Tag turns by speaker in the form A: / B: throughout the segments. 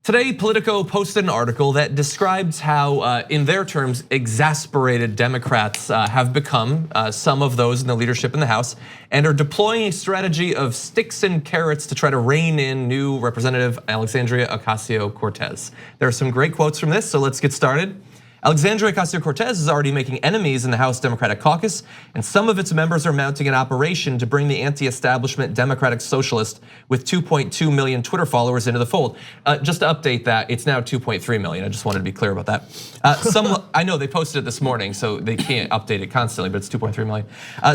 A: Today, Politico posted an article that describes how, in their terms, exasperated Democrats have become, some of those in the leadership in the House, and are deploying a strategy of sticks and carrots to try to rein in new Representative Alexandria Ocasio-Cortez. There are some great quotes from this, so let's get started. Alexandria Ocasio-Cortez is already making enemies in the House Democratic Caucus, and some of its members are mounting an operation to bring the anti-establishment Democratic Socialist with 2.2 million Twitter followers into the fold. Just to update that, it's now 2.3 million. I just wanted to be clear about that. I know they posted it this morning, so they can't update it constantly, but it's 2.3 million.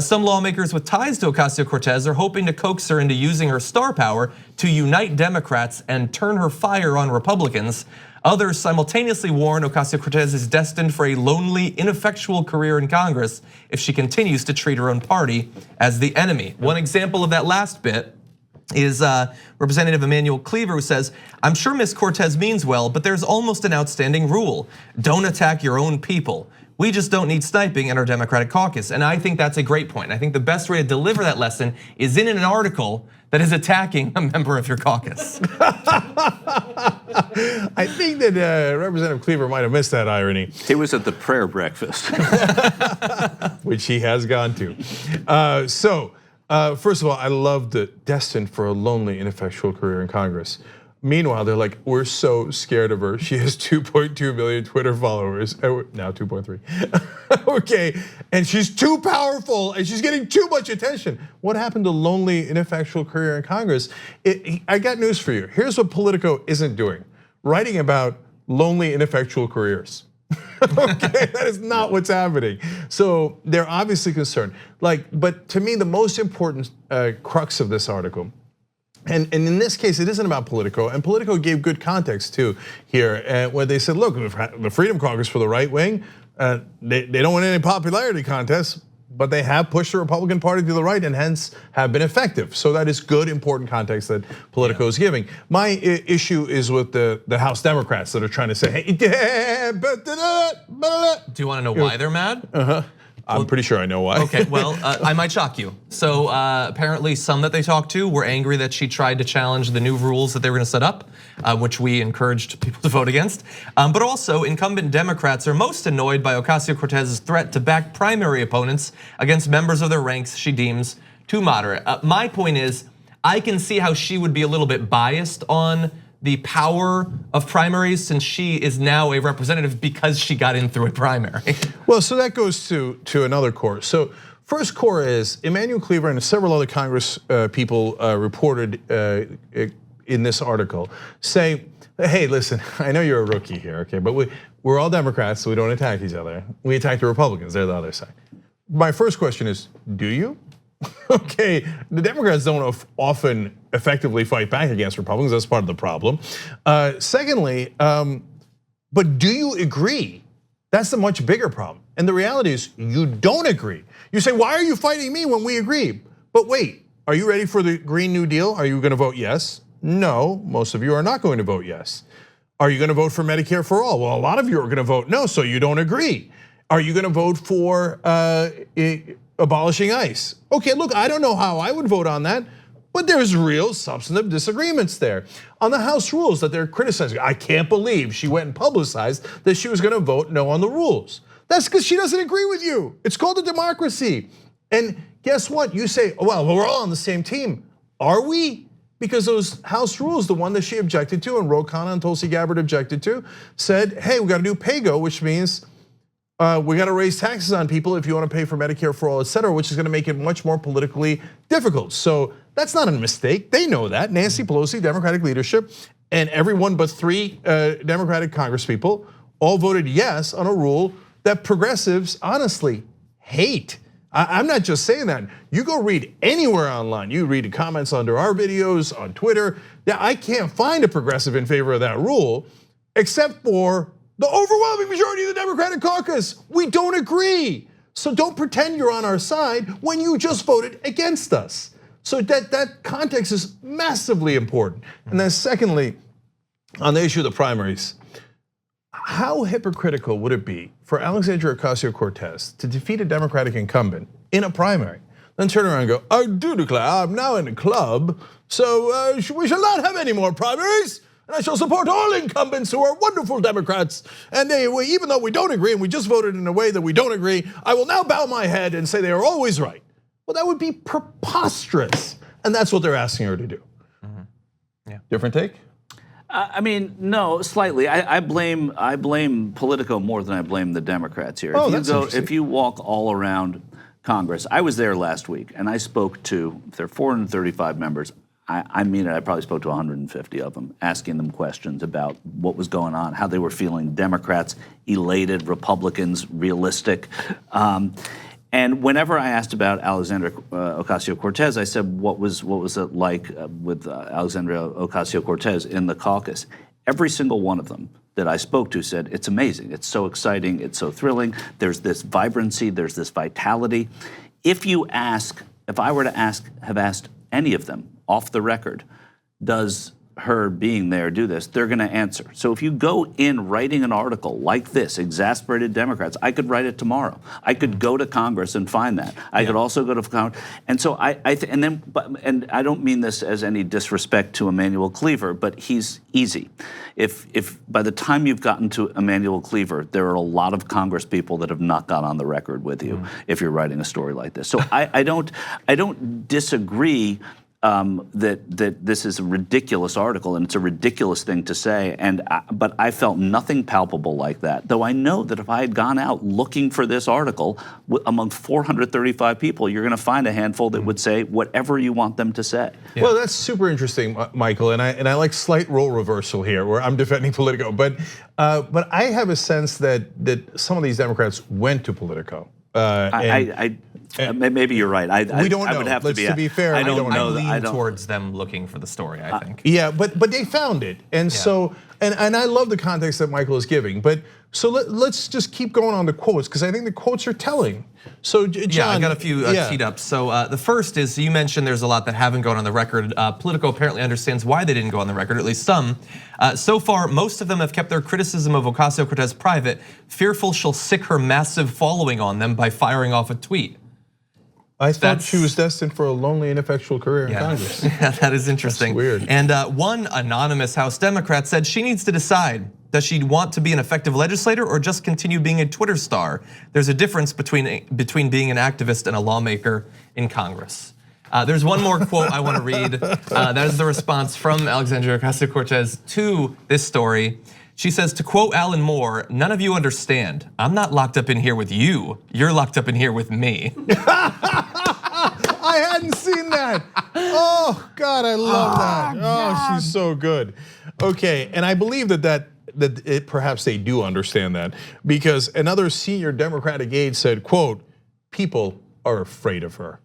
A: Some lawmakers with ties to Ocasio-Cortez are hoping to coax her into using her star power to unite Democrats and turn her fire on Republicans. Others simultaneously warn Ocasio-Cortez is destined for a lonely, ineffectual career in Congress if she continues to treat her own party as the enemy. One example of that last bit is Representative Emanuel Cleaver, who says, "I'm sure Ms. Cortez means well, but there's almost an outstanding rule. Don't attack your own people. We just don't need sniping in our Democratic caucus." And I think that's a great point. I think the best way to deliver that lesson is in an article that is attacking a member of your caucus.
B: I think that Representative Cleaver might have missed that irony.
C: He was at the prayer breakfast.
B: Which he has gone to. First of all, I love the destined for a lonely, ineffectual career in Congress. Meanwhile, they're like, we're so scared of her. She has 2.2 million Twitter followers, now 2.3. Okay, and she's too powerful and she's getting too much attention. What happened to lonely, ineffectual career in Congress? I got news for you. Here's what Politico isn't doing. Writing about lonely, ineffectual careers. Okay, that is not what's happening. So they're obviously concerned. But to me, the most important crux of this article, and in this case, it isn't about Politico, and Politico gave good context too here, where they said, look, the Freedom Caucus for the right wing, they don't win any popularity contests, but they have pushed the Republican Party to the right and hence have been effective. So that is good, important context that Politico is giving. My issue is with the House Democrats that are trying to say, hey, do
A: you want to know why they're mad?
B: I'm pretty sure I know why.
A: Okay, well, I might shock you. So apparently some that they talked to were angry that she tried to challenge the new rules that they were gonna set up, which we encouraged people to vote against. But also incumbent Democrats are most annoyed by Ocasio-Cortez's threat to back primary opponents against members of their ranks she deems too moderate. My point is, I can see how she would be a little bit biased on the power of primaries since she is now a representative because she got in through a primary.
B: Well, so that goes to another core. So first core is Emanuel Cleaver and several other Congress people reported in this article say, hey, listen, I know you're a rookie here, okay, but we're all Democrats, so we don't attack each other. We attack the Republicans, they're the other side. My first question is, do you? Okay, the Democrats don't often effectively fight back against Republicans, that's part of the problem. Secondly, but do you agree? That's the much bigger problem. And the reality is you don't agree. You say, why are you fighting me when we agree? But wait, are you ready for the Green New Deal? Are you gonna vote yes? No, most of you are not going to vote yes. Are you gonna vote for Medicare for all? Well, a lot of you are gonna vote no, so you don't agree. Are you gonna vote for abolishing ICE? Okay, look, I don't know how I would vote on that, but there's real substantive disagreements there. On the House rules that they're criticizing, I can't believe she went and publicized that she was gonna vote no on the rules. That's because she doesn't agree with you. It's called a democracy. And guess what? You say, well, we're all on the same team. Are we? Because those House rules, the one that she objected to and Ro Khanna and Tulsi Gabbard objected to, said, hey, we gotta do pay-go, which means we got to raise taxes on people if you want to pay for Medicare for all, et cetera, which is going to make it much more politically difficult. So that's not a mistake. They know that. Nancy Pelosi, Democratic leadership, and everyone but 3 Democratic congresspeople all voted yes on a rule that progressives honestly hate. I'm not just saying that. You go read anywhere online. You read the comments under our videos on Twitter. Yeah, I can't find a progressive in favor of that rule, except for the overwhelming majority of the Democratic caucus. We don't agree. So don't pretend you're on our side when you just voted against us. So that context is massively important. And then secondly, on the issue of the primaries, how hypocritical would it be for Alexandria Ocasio-Cortez to defeat a Democratic incumbent in a primary, then turn around and go, I do declare I'm now in the club, so we shall not have any more primaries. and I shall support all incumbents who are wonderful Democrats. And even though we don't agree and we just voted in a way that we don't agree, I will now bow my head and say they are always right. Well, that would be preposterous. And that's what they're asking her to do.
A: Yeah.
B: Different take?
C: I mean, no, slightly. I blame Politico more than I blame the Democrats here.
B: Oh, that's interesting.
C: If you walk all around Congress, I was there last week, and I spoke to, if there are 435 members, I mean it, I probably spoke to 150 of them, asking them questions about what was going on, how they were feeling. Democrats elated, Republicans realistic. And whenever I asked about Alexandria Ocasio-Cortez, I said, what was it like with Alexandria Ocasio-Cortez in the caucus? Every single one of them that I spoke to said, it's amazing, it's so exciting, it's so thrilling, there's this vibrancy, there's this vitality. If I were to have asked any of them off the record, does her being there do this, they're going to answer. So if you go in writing an article like this, exasperated Democrats, I could write it tomorrow. I could go to Congress and find that. I could also go to Congress. And so and I don't mean this as any disrespect to Emanuel Cleaver, but he's easy. If by the time you've gotten to Emanuel Cleaver, there are a lot of Congress people that have not got on the record with you if you're writing a story like this. So I don't disagree that this is a ridiculous article and it's a ridiculous thing to say, but I felt nothing palpable like that. Though I know that if I had gone out looking for this article among 435 people, you're going to find a handful that would say whatever you want them to say.
B: Yeah. Well, that's super interesting, Michael, and I like slight role reversal here, where I'm defending Politico, but I have a sense that some of these Democrats went to Politico.
C: Maybe you're right.
B: We don't know.
C: I would have
B: to be fair,
C: I don't know.
A: I lean towards them looking for the story, I think.
B: Yeah, but they found it, and so and I love the context that Michael is giving. But so let's just keep going on the quotes, because I think the quotes are telling. So John,
A: I got a few teed up. So the first is, you mentioned there's a lot that haven't gone on the record. Politico apparently understands why they didn't go on the record, at least some. So far, most of them have kept their criticism of Ocasio-Cortez private, fearful she'll sick her massive following on them by firing off a tweet.
B: I thought she was destined for a lonely, ineffectual career in Congress.
A: Yeah, that is interesting.
B: That's weird.
A: And one anonymous House Democrat said she needs to decide, does she want to be an effective legislator or just continue being a Twitter star? There's a difference between being an activist and a lawmaker in Congress. There's one more quote I want to read. That is the response from Alexandria Ocasio-Cortez to this story. She says, to quote Alan Moore, none of you understand. I'm not locked up in here with you. You're locked up in here with me.
B: I hadn't seen that. Oh God, I love that. Oh, she's so good. Okay, and I believe that perhaps they do understand that, because another senior Democratic aide said, quote, people are afraid of her.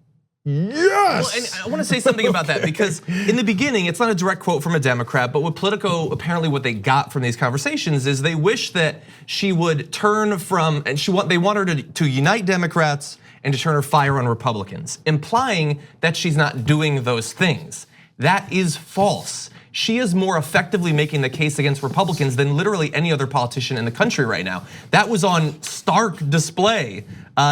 B: Yes!
A: Well, and I want to say something about that, because in the beginning, it's not a direct quote from a Democrat, but with Politico, apparently what they got from these conversations is they wish that she would turn from, and they want her to unite Democrats and to turn her fire on Republicans, implying that she's not doing those things. That is false. She is more effectively making the case against Republicans than literally any other politician in the country right now. That was on stark display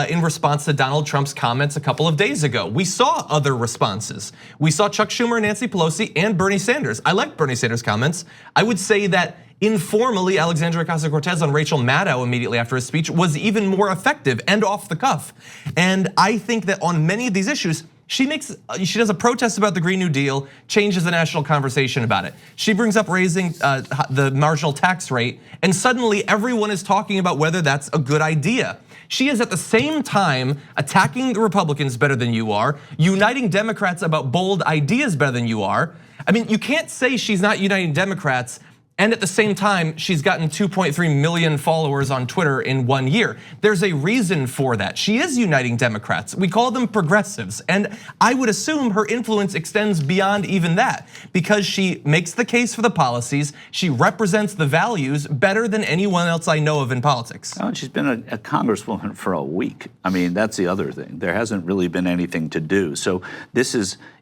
A: in response to Donald Trump's comments a couple of days ago. We saw other responses. We saw Chuck Schumer, Nancy Pelosi, and Bernie Sanders. I like Bernie Sanders' comments. I would say that informally, Alexandria Ocasio-Cortez on Rachel Maddow immediately after his speech was even more effective and off the cuff. And I think that on many of these issues, she does a protest about the Green New Deal, changes the national conversation about it. She brings up raising the marginal tax rate, and suddenly everyone is talking about whether that's a good idea. She is at the same time attacking the Republicans better than you are, uniting Democrats about bold ideas better than you are. I mean, you can't say she's not uniting Democrats, and at the same time, she's gotten 2.3 million followers on Twitter in 1 year. There's a reason for that. She is uniting Democrats. We call them progressives. And I would assume her influence extends beyond even that, because she makes the case for the policies. She represents the values better than anyone else I know of in politics.
C: Oh, she's been a congresswoman for a week. I mean, that's the other thing. There hasn't really been anything to do. So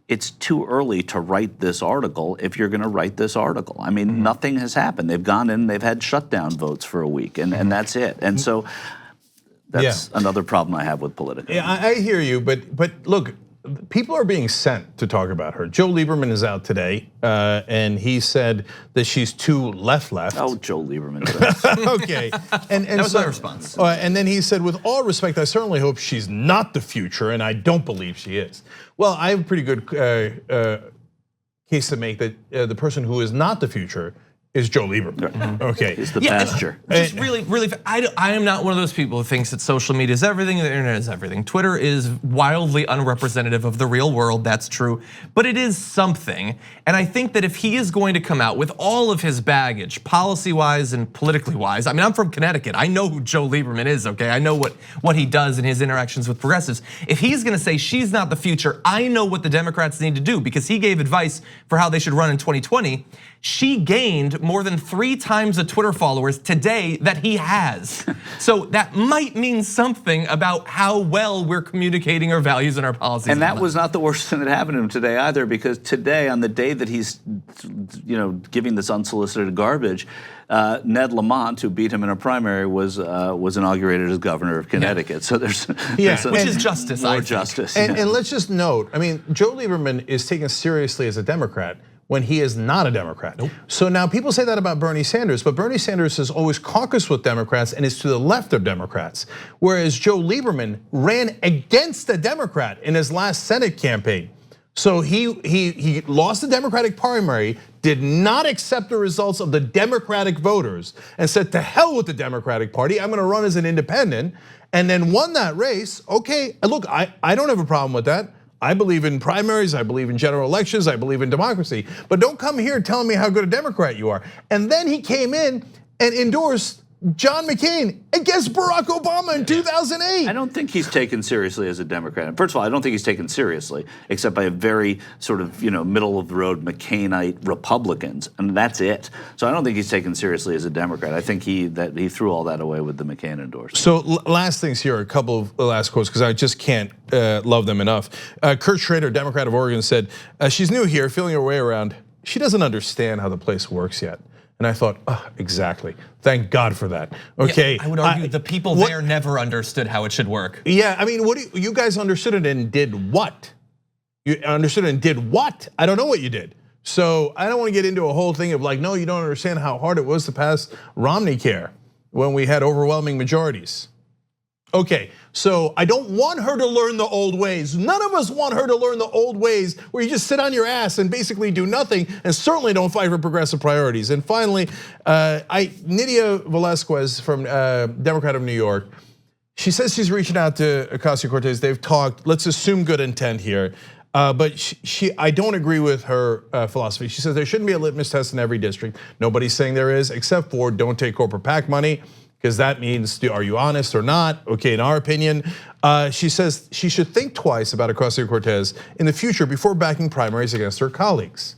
C: it's too early to write this article if you're going to write this article. I mean, nothing has happened. They've gone in, they've had shutdown votes for a week, and that's it. And so that's another problem I have with Politico.
B: Yeah, I hear you, but look, people are being sent to talk about her. Joe Lieberman is out today, and he said that she's too left.
C: Oh, Joe Lieberman.
B: Okay, and
A: that was my response.
B: And then he said, with all respect, I certainly hope she's not the future, and I don't believe she is. Well, I have a pretty good case to make that the person who is not the future is Joe Lieberman. Okay,
C: it's the pasture.
A: Just really, I am not one of those people who thinks that social media is everything and the internet is everything. Twitter is wildly unrepresentative of the real world, that's true, but it is something. And I think that if he is going to come out with all of his baggage, policy-wise and politically wise, I mean, I'm from Connecticut, I know who Joe Lieberman is, okay? I know what he does in his interactions with progressives. If he's gonna say she's not the future, I know what the Democrats need to do, because he gave advice for how they should run in 2020. She gained more than 3 times the Twitter followers today that he has. So that might mean something about how well we're communicating our values and our policies.
C: And that was not the worst thing that happened to him today either, because today, on the day that he's giving this unsolicited garbage, Ned Lamont, who beat him in a primary, was inaugurated as governor of Connecticut. So there's
A: which is justice.
C: More justice.
B: And let's just note, I mean, Joe Lieberman is taken seriously as a Democrat when he is not a Democrat.
A: Nope.
B: So now people say that about Bernie Sanders, but Bernie Sanders has always caucused with Democrats and is to the left of Democrats. Whereas Joe Lieberman ran against a Democrat in his last Senate campaign. So he lost the Democratic primary, did not accept the results of the Democratic voters, and said, to hell with the Democratic Party, I'm gonna run as an independent, and then won that race. Okay, look, I don't have a problem with that. I believe in primaries, I believe in general elections, I believe in democracy. But don't come here telling me how good a Democrat you are. And then he came in and endorsed John McCain against Barack Obama in 2008.
C: I don't think he's taken seriously as a Democrat. First of all, I don't think he's taken seriously, except by a very sort of middle of the road McCainite Republicans, and that's it. So I don't think he's taken seriously as a Democrat. I think he threw all that away with the McCain endorsement.
B: So last things here, a couple of last quotes, because I just can't love them enough. Kurt Schrader, Democrat of Oregon, said, she's new here, feeling her way around. She doesn't understand how the place works yet. And I thought, oh, exactly. Thank God for that. Okay.
A: Yeah, I would argue the people there never understood how it should work.
B: Yeah, I mean, you guys understood it and did what? You understood it and did what? I don't know what you did. So I don't want to get into a whole thing of like, no, you don't understand how hard it was to pass Romney Care when we had overwhelming majorities. Okay, so I don't want her to learn the old ways. None of us want her to learn the old ways where you just sit on your ass and basically do nothing, and certainly don't fight for progressive priorities. And finally, Nydia Velázquez from Democrat of New York, she says she's reaching out to Ocasio-Cortez. They've talked, let's assume good intent here. But I don't agree with her philosophy. She says there shouldn't be a litmus test in every district. Nobody's saying there is, except for don't take corporate PAC money, because that means, are you honest or not? Okay, in our opinion, she says she should think twice about Ocasio-Cortez in the future before backing primaries against her colleagues.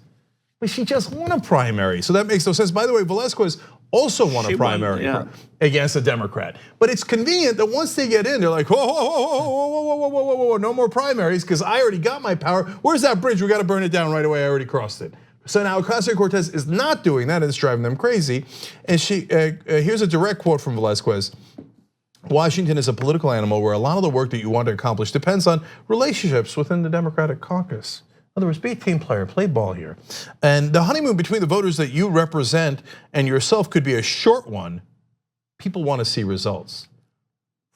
B: But she just won a primary, so that makes no sense. By the way, Velázquez also won a primary against a Democrat. But it's convenient that once they get in, they're like, whoa, no more primaries, because I already got my power. Where's that bridge? We got to burn it down right away. I already crossed it. So now Ocasio-Cortez is not doing that, and it's driving them crazy. And here's a direct quote from Velázquez. Washington is a political animal where a lot of the work that you want to accomplish depends on relationships within the Democratic Caucus. In other words, be a team player, play ball here. And the honeymoon between the voters that you represent and yourself could be a short one. People want to see results.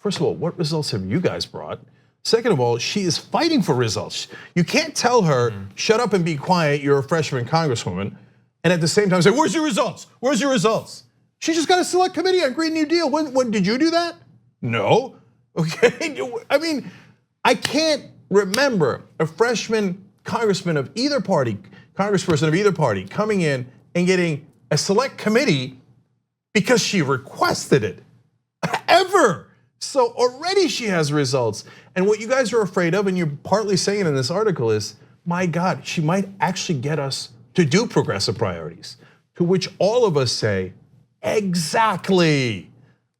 B: First of all, what results have you guys brought? Second of all, she is fighting for results. You can't tell her, shut up and be quiet, you're a freshman congresswoman, and at the same time say, where's your results? Where's your results? She just got a select committee on Green New Deal. When did you do that? No, okay. I mean, I can't remember a freshman congressman of either party, congressperson of either party coming in and getting a select committee because she requested it, ever. So already she has results. And what you guys are afraid of, and you're partly saying in this article is, my God, she might actually get us to do progressive priorities. To which all of us say, exactly.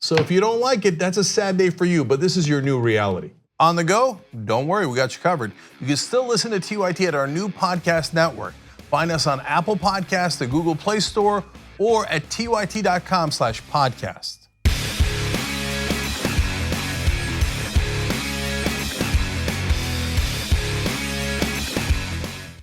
B: So if you don't like it, that's a sad day for you, but this is your new reality. On the go? Don't worry, we got you covered. You can still listen to TYT at our new podcast network. Find us on Apple Podcasts, the Google Play Store, or at tyt.com/podcast.